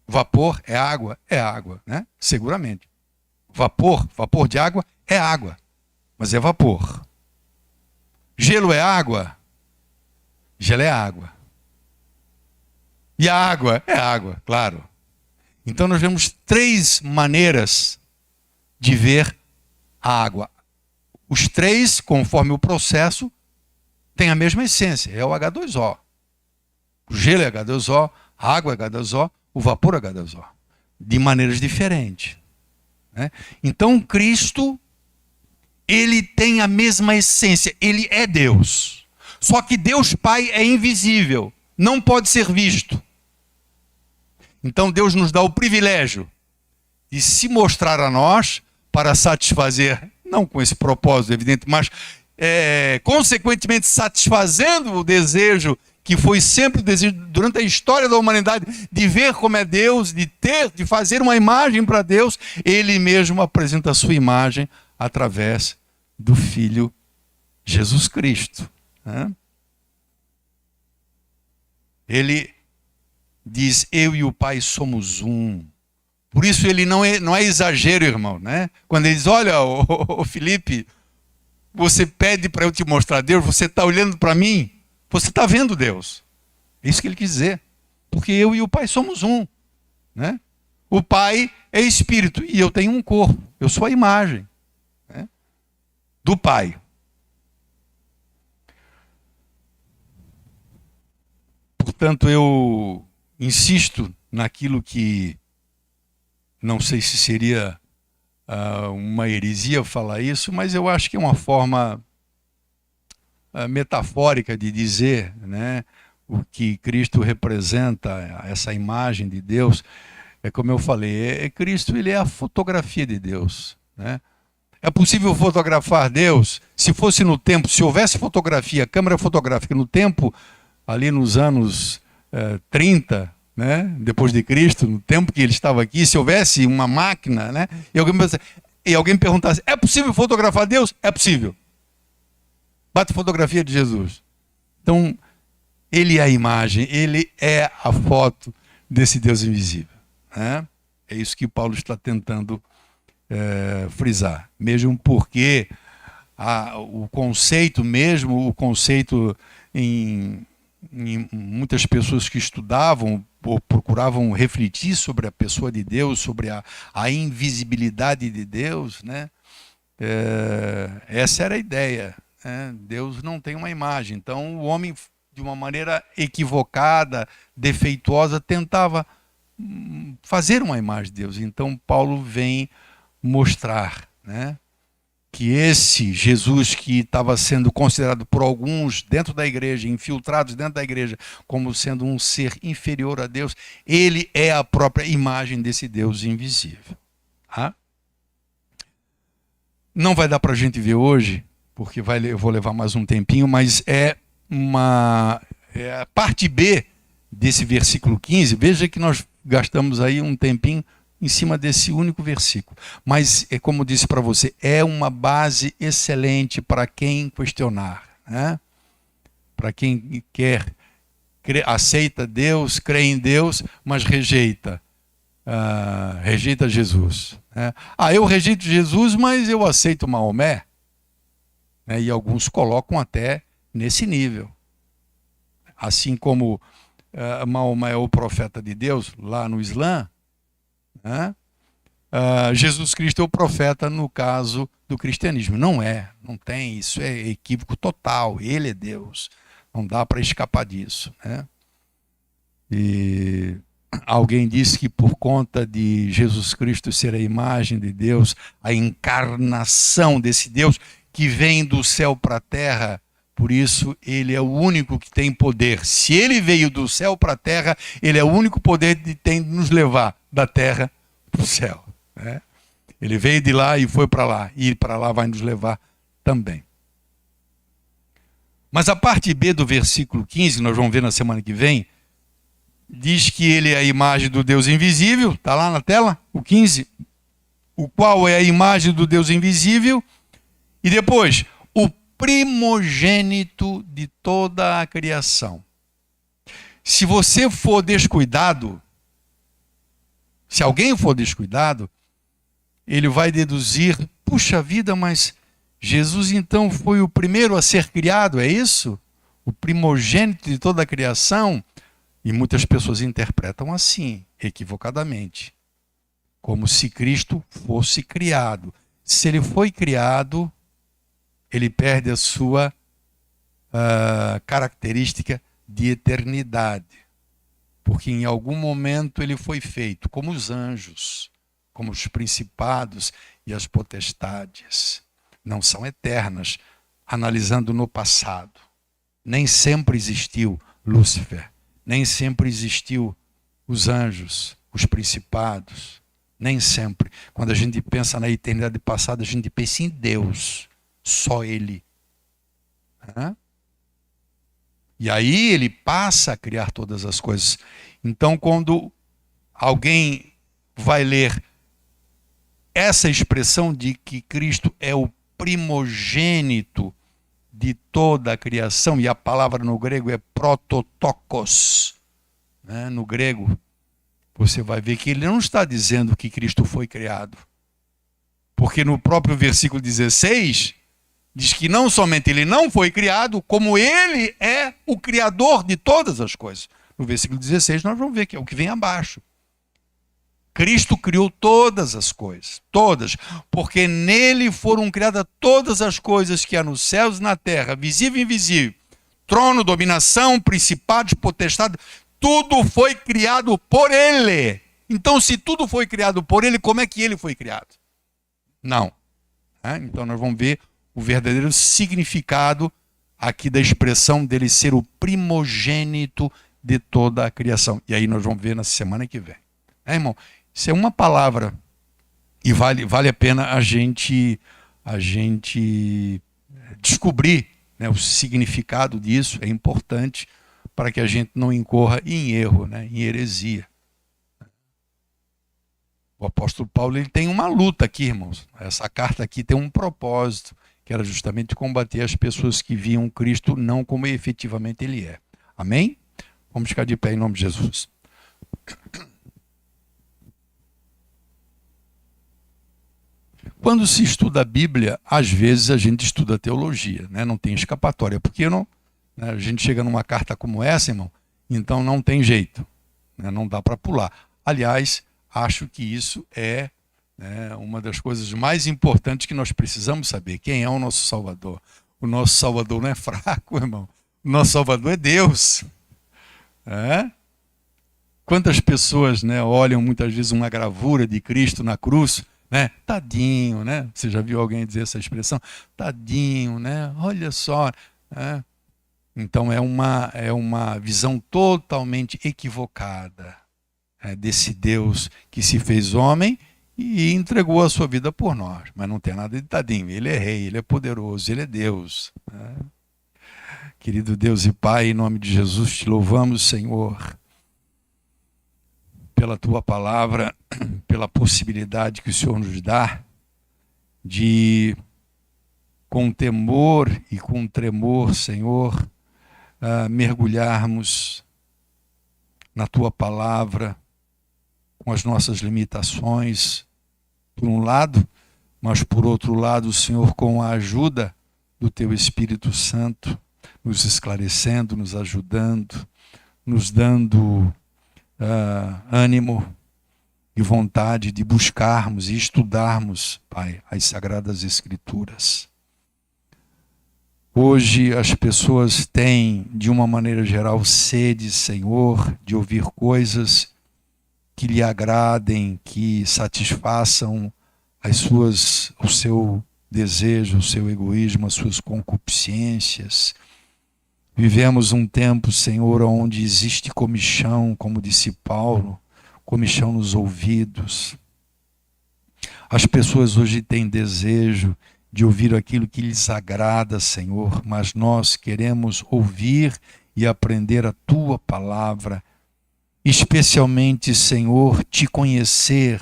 Vapor é água? É água, né? Seguramente. Vapor de água é água, mas é vapor. Gelo é água? Gelo é água. E a água é água, claro. Então nós vemos 3 maneiras de ver a água. Os 3, conforme o processo, têm a mesma essência, é o H2O. O gelo é H2O, a água é H2O, o vapor é H2O. De maneiras diferentes, né? Então Cristo, ele tem a mesma essência, ele é Deus. Só que Deus Pai é invisível, não pode ser visto. Então Deus nos dá o privilégio de se mostrar a nós para satisfazer, não com esse propósito evidente, mas consequentemente satisfazendo o desejo que foi sempre o desejo durante a história da humanidade de ver como é Deus, de fazer uma imagem para Deus. Ele mesmo apresenta a sua imagem através do Filho Jesus Cristo, né? Ele diz: eu e o Pai somos um. Por isso ele não é exagero, irmão, né? Quando ele diz: olha, ô Felipe, você pede para eu te mostrar Deus, você está olhando para mim, você está vendo Deus. É isso que ele quis dizer. Porque eu e o Pai somos um, né? O Pai é Espírito e eu tenho um corpo. Eu sou a imagem, né, do Pai. Portanto, eu insisto naquilo que não sei se seria uma heresia falar isso, mas eu acho que é uma forma metafórica de dizer, né, o que Cristo representa, essa imagem de Deus. É como eu falei, Cristo, ele é a fotografia de Deus, né? É possível fotografar Deus? Se fosse no tempo, se houvesse fotografia, câmera fotográfica no tempo, ali nos anos 30, né, depois de Cristo, no tempo que ele estava aqui, se houvesse uma máquina, né, e alguém perguntasse: é possível fotografar Deus? É possível. Bate fotografia de Jesus. Então, ele é a imagem, ele é a foto desse Deus invisível, né? É isso que Paulo está tentando frisar. Mesmo porque o conceito em muitas pessoas que estudavam ou procuravam refletir sobre a pessoa de Deus, sobre a invisibilidade de Deus, né? Essa era a ideia, né? Deus não tem uma imagem. Então o homem, de uma maneira equivocada, defeituosa, tentava fazer uma imagem de Deus. Então Paulo vem mostrar, né, que esse Jesus que estava sendo considerado por alguns dentro da igreja, infiltrados dentro da igreja, como sendo um ser inferior a Deus, ele é a própria imagem desse Deus invisível. Tá? Não vai dar para a gente ver hoje, porque eu vou levar mais um tempinho, mas é a parte B desse versículo 15. Veja que nós gastamos aí um tempinho em cima desse único versículo. Mas, como disse para você, é uma base excelente para quem questionar, né? Para quem aceita Deus, crê em Deus, mas rejeita Jesus, né? Eu rejeito Jesus, mas eu aceito Maomé, né? E alguns colocam até nesse nível. Assim como Maomé é o profeta de Deus lá no Islã, né? Jesus Cristo é o profeta no caso do cristianismo. Não tem, isso é equívoco total. Ele é Deus, não dá para escapar disso, né? E alguém disse que por conta de Jesus Cristo ser a imagem de Deus, a encarnação desse Deus que vem do céu para a terra, por isso ele é o único que tem poder. Se ele veio do céu para a terra, ele é o único poder que tem de nos levar da terra para o céu, né? Ele veio de lá e foi para lá, e para lá vai nos levar também. Mas a parte B do versículo 15, que nós vamos ver na semana que vem, diz que ele é a imagem do Deus invisível, está lá na tela, o 15, o qual é a imagem do Deus invisível, e depois, o primogênito de toda a criação. Se você for descuidado, se alguém for descuidado, ele vai deduzir, puxa vida, mas Jesus então foi o primeiro a ser criado, é isso? O primogênito de toda a criação? E muitas pessoas interpretam assim, equivocadamente, como se Cristo fosse criado. Se ele foi criado, ele perde a sua característica de eternidade. Porque em algum momento ele foi feito, como os anjos, como os principados e as potestades. Não são eternas, analisando no passado. Nem sempre existiu Lúcifer, nem sempre existiu os anjos, os principados, nem sempre. Quando a gente pensa na eternidade passada, a gente pensa em Deus, só Ele. E aí ele passa a criar todas as coisas. Então, quando alguém vai ler essa expressão de que Cristo é o primogênito de toda a criação, e a palavra no grego é prototokos, né? No grego, você vai ver que ele não está dizendo que Cristo foi criado. Porque no próprio versículo 16, diz que não somente ele não foi criado, como ele é o criador de todas as coisas. No versículo 16 nós vamos ver que é o que vem abaixo. Cristo criou todas as coisas, todas, porque nele foram criadas todas as coisas que há nos céus e na terra, visível e invisível, trono, dominação, principados, potestade, tudo foi criado por ele. Então, se tudo foi criado por ele, como é que ele foi criado? Não. Então nós vamos ver o verdadeiro significado aqui da expressão dele ser o primogênito de toda a criação. E aí nós vamos ver na semana que vem. Irmão? Isso é uma palavra e vale a pena a gente descobrir, né, o significado disso. É importante para que a gente não incorra em erro, né, em heresia. O apóstolo Paulo ele tem uma luta aqui, irmãos. Essa carta aqui tem um propósito, que era justamente combater as pessoas que viam Cristo não como efetivamente ele é. Amém? Vamos ficar de pé em nome de Jesus. Quando se estuda a Bíblia, às vezes a gente estuda a teologia, né? Não tem escapatória, porque não, né? A gente chega numa carta como essa, irmão, então não tem jeito, né? Não dá para pular. Aliás, acho que isso é, né, uma das coisas mais importantes que nós precisamos saber. Quem é o nosso Salvador? O nosso Salvador não é fraco, irmão. O nosso Salvador é Deus. Quantas pessoas, né, olham muitas vezes uma gravura de Cristo na cruz, né? Tadinho, né? Você já viu alguém dizer essa expressão? Tadinho, né? Olha só. Né? Então é uma visão totalmente equivocada, desse Deus que se fez homem e entregou a sua vida por nós. Mas não tem nada de tadinho. Ele é rei, ele é poderoso, ele é Deus. Né? Querido Deus e Pai, em nome de Jesus, te louvamos, Senhor, pela tua palavra, pela possibilidade que o Senhor nos dá de, com temor e com tremor, Senhor, mergulharmos na tua palavra, com as nossas limitações, por um lado, mas por outro lado, Senhor, com a ajuda do teu Espírito Santo, nos esclarecendo, nos ajudando, nos dando ânimo e vontade de buscarmos e estudarmos, Pai, as Sagradas Escrituras. Hoje as pessoas têm, de uma maneira geral, sede, Senhor, de ouvir coisas que lhe agradem, que satisfaçam o seu desejo, o seu egoísmo, as suas concupiscências. Vivemos um tempo, Senhor, onde existe comichão, como disse Paulo, comichão nos ouvidos. As pessoas hoje têm desejo de ouvir aquilo que lhes agrada, Senhor, mas nós queremos ouvir e aprender a tua palavra, especialmente, Senhor, te conhecer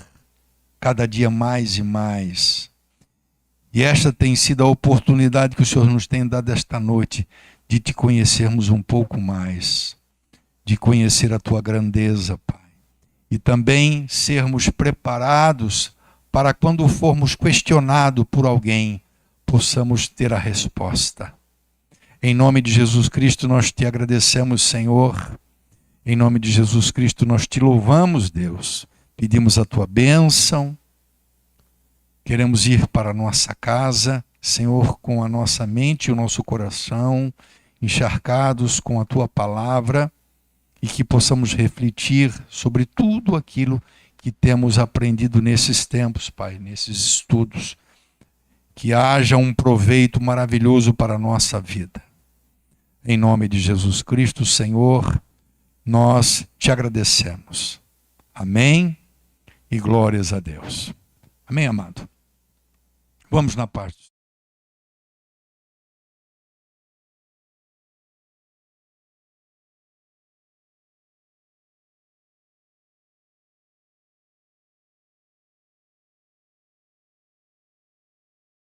cada dia mais e mais. E esta tem sido a oportunidade que o Senhor nos tem dado esta noite de te conhecermos um pouco mais, de conhecer a tua grandeza, Pai, e também sermos preparados para quando formos questionados por alguém, possamos ter a resposta. Em nome de Jesus Cristo nós te agradecemos, Senhor. Em nome de Jesus Cristo nós te louvamos, Deus. Pedimos a tua bênção. Queremos ir para a nossa casa, Senhor, com a nossa mente e o nosso coração encharcados com a tua palavra e que possamos refletir sobre tudo aquilo que temos aprendido nesses tempos, Pai, nesses estudos. Que haja um proveito maravilhoso para a nossa vida. Em nome de Jesus Cristo, Senhor, nós te agradecemos. Amém e glórias a Deus. Amém, amado? Vamos na paz.